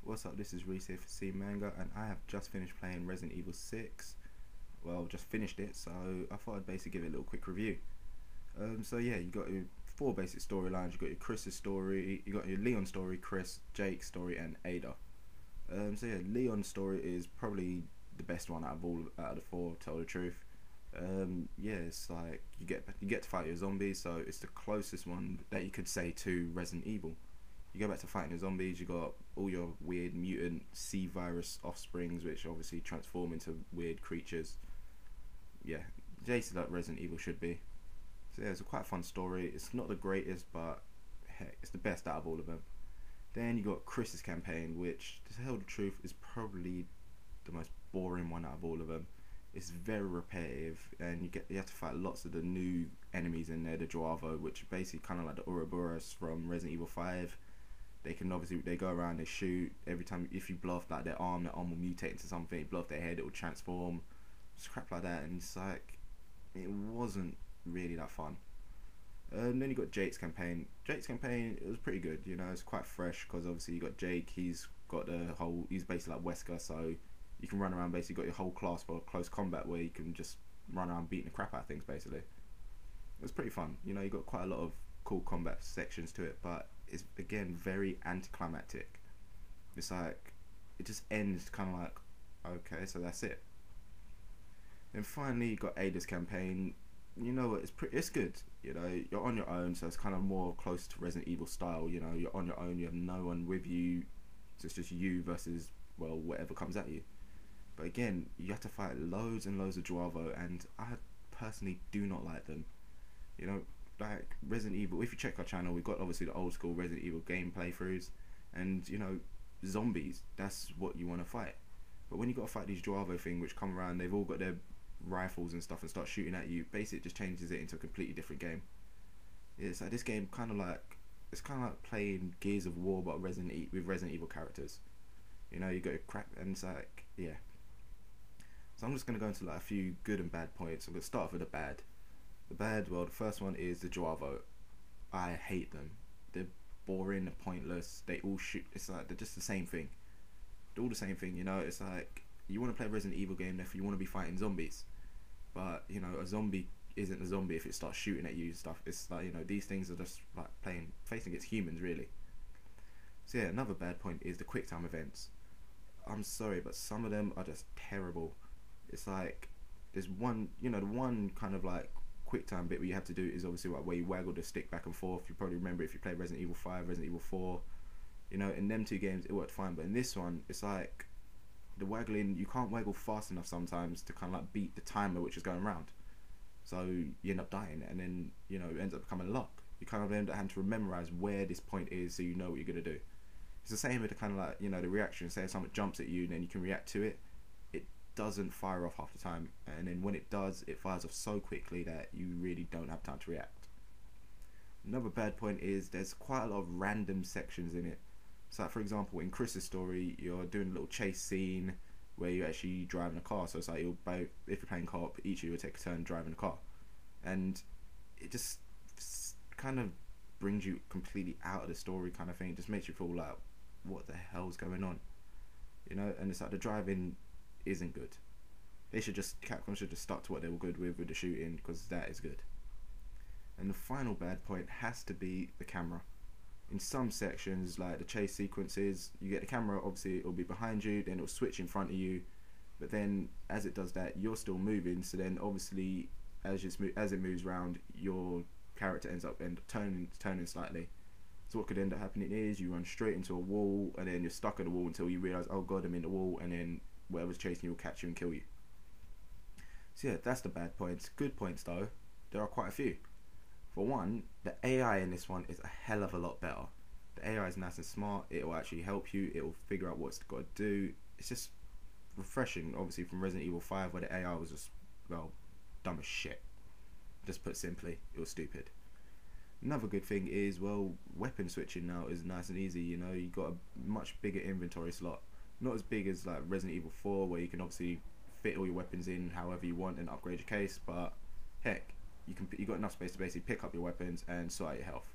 What's up, this is Reese here for C Manga, and I have just finished playing Resident Evil 6. Well, just finished it, so I thought I'd basically give it a little quick review. So yeah, you got your four basic storylines. You got your Chris's story, you got your Leon story, Chris, Jake's story, and Ada. So yeah, Leon's story is probably the best one out of the four, to tell the truth. Yeah, it's like you get to fight your zombies, so it's the closest one that you could say to Resident Evil. You go back to fighting the zombies, you got all your weird mutant C virus offsprings, which obviously transform into weird creatures. Yeah, basically like Resident Evil should be. So yeah, it's a quite fun story. It's not the greatest, but heck, it's the best out of all of them. Then you got Chris's campaign, which, to tell the truth, is probably the most boring one out of all of them. It's very repetitive, and you have to fight lots of the new enemies in there, the Joavo, which are basically kind of like the Ouroboros from Resident Evil 5. They go around, they shoot. Every time, if you blow off like their arm will mutate into something. You blow off their head, it will transform. Just crap like that, and it's like, it wasn't really that fun. Then you got Jake's campaign. It was pretty good. You know, it's quite fresh because obviously you got Jake. He's basically like Wesker, so you can run around. Basically, got your whole class for close combat where you can just run around beating the crap out of things. Basically, it was pretty fun. You know, you got quite a lot of cool combat sections to it, but it's again very anticlimactic. It's like it just ends kind of like, okay, so that's it. Then finally you got Ada's campaign. You know what, it's good. You know, you're on your own, so it's kind of more close to Resident Evil style. You know, you're on your own, you have no one with you, so it's just you versus, well, whatever comes at you. But again, you have to fight loads and loads of Joavo, and I personally do not like them. You know, like Resident Evil, if you check our channel, we've got obviously the old school Resident Evil game playthroughs, and you know, zombies, that's what you want to fight. But when you got to fight these Joavo thing which come around, they've all got their rifles and stuff and start shooting at you, basically it just changes it into a completely different game. It's like this game it's kind of like playing Gears of War but with Resident Evil characters. You know, you got your crap, and it's like, yeah. So I'm just going to go into like a few good and bad points. I'm going to start off with the bad. The bad, well, the first one is the Joavo. I hate them. They're boring, they're pointless, they all shoot, it's like they're just the same thing. They're all the same thing, you know, it's like, you want to play a Resident Evil game, therefore you want to be fighting zombies. But, you know, a zombie isn't a zombie if it starts shooting at you and stuff. It's like, you know, these things are just like facing against humans, really. So yeah, another bad point is the QuickTime events. I'm sorry, but some of them are just terrible. It's like, there's one, you know, the one kind of like QuickTime bit where you have to do is obviously like where you waggle the stick back and forth. You probably remember if you play Resident Evil 5, Resident Evil 4. You know, in them two games it worked fine, but in this one it's like the waggling, you can't waggle fast enough sometimes to kind of like beat the timer which is going round. So you end up dying, and then, you know, it ends up becoming a lock. You kind of end up having to memorize where this point is so you know what you're gonna do. It's the same with the kind of like, you know, the reaction. Say if someone jumps at you and then you can react to it. It doesn't fire off half the time, and then when it does, it fires off so quickly that you really don't have time to react. Another bad point is there's quite a lot of random sections in it. So like, for example, in Chris's story, you're doing a little chase scene where you're actually driving a car. So it's like, if you're playing co-op, each of you will take a turn driving a car, and it just kind of brings you completely out of the story kind of thing. It just makes you feel like, what the hell's going on, you know? And it's like the driving isn't good. Capcom should just stuck to what they were good with the shooting, because that is good. And the final bad point has to be the camera. In some sections, like the chase sequences, you get the camera, obviously it'll be behind you, then it'll switch in front of you, but then as it does that, you're still moving, so then obviously as it moves around, your character ends up turning slightly. So what could end up happening is you run straight into a wall, and then you're stuck at the wall until you realise, oh god, I'm in the wall, and then whatever's chasing you will catch you and kill you. So yeah, that's the bad points. Good points though, there are quite a few. For one, the AI in this one is a hell of a lot better. The AI is nice and smart, it will actually help you, it will figure out what it's got to do. It's just refreshing, obviously, from Resident Evil 5 where the AI was just, well, dumb as shit. Just put simply, it was stupid. Another good thing is, well, weapon switching now is nice and easy. You know, you got a much bigger inventory slot. Not as big as like Resident Evil 4 where you can obviously fit all your weapons in however you want and upgrade your case, but heck, you got enough space to basically pick up your weapons and sort out your health.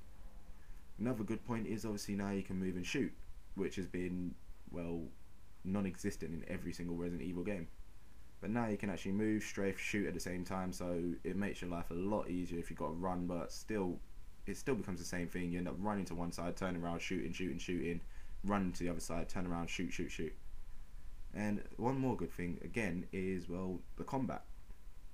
Another good point is obviously now you can move and shoot, which has been well, non-existent in every single Resident Evil game. But now you can actually move, strafe, shoot at the same time, so it makes your life a lot easier if you've got to run, but still, it still becomes the same thing. You end up running to one side, turning around, shooting, running to the other side, turn around, shoot. And one more good thing, again, is, well, the combat.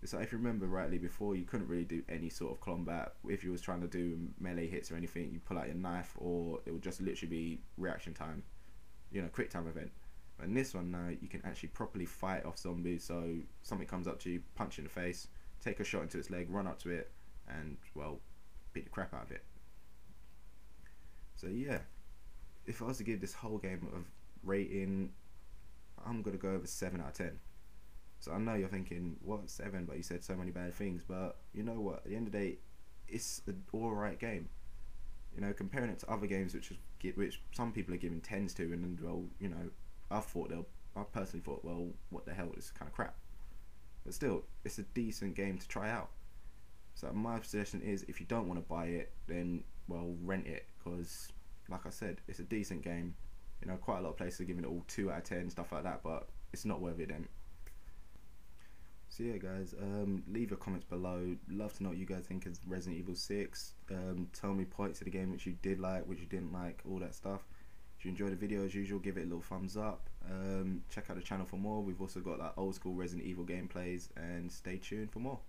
So if you remember rightly, before you couldn't really do any sort of combat. If you was trying to do melee hits or anything, you pull out your knife, or it would just literally be reaction time, QuickTime event. But in this one now, you can actually properly fight off zombies. So something comes up to you, punch in the face, take a shot into its leg, run up to it, and, well, beat the crap out of it. So yeah, if I was to give this whole game a rating, I'm gonna go over 7 out of 10. So I know you're thinking, what, 7? But you said so many bad things. But you know what? At the end of the day, it's an alright game. Comparing it to other games which some people are giving 10s to, and well, I personally thought, well, what the hell, this is kind of crap. But still, it's a decent game to try out. So my suggestion is, if you don't want to buy it, then, well, rent it, because like I said, it's a decent game. Quite a lot of places are giving it all 2 out of 10, stuff like that, but it's not worth it then. So yeah guys, leave your comments below. Love to know what you guys think of Resident Evil 6. Tell me points of the game which you did like, which you didn't like, all that stuff. If you enjoyed the video, as usual, give it a little thumbs up. Check out the channel for more. We've also got like old school Resident Evil gameplays, and stay tuned for more.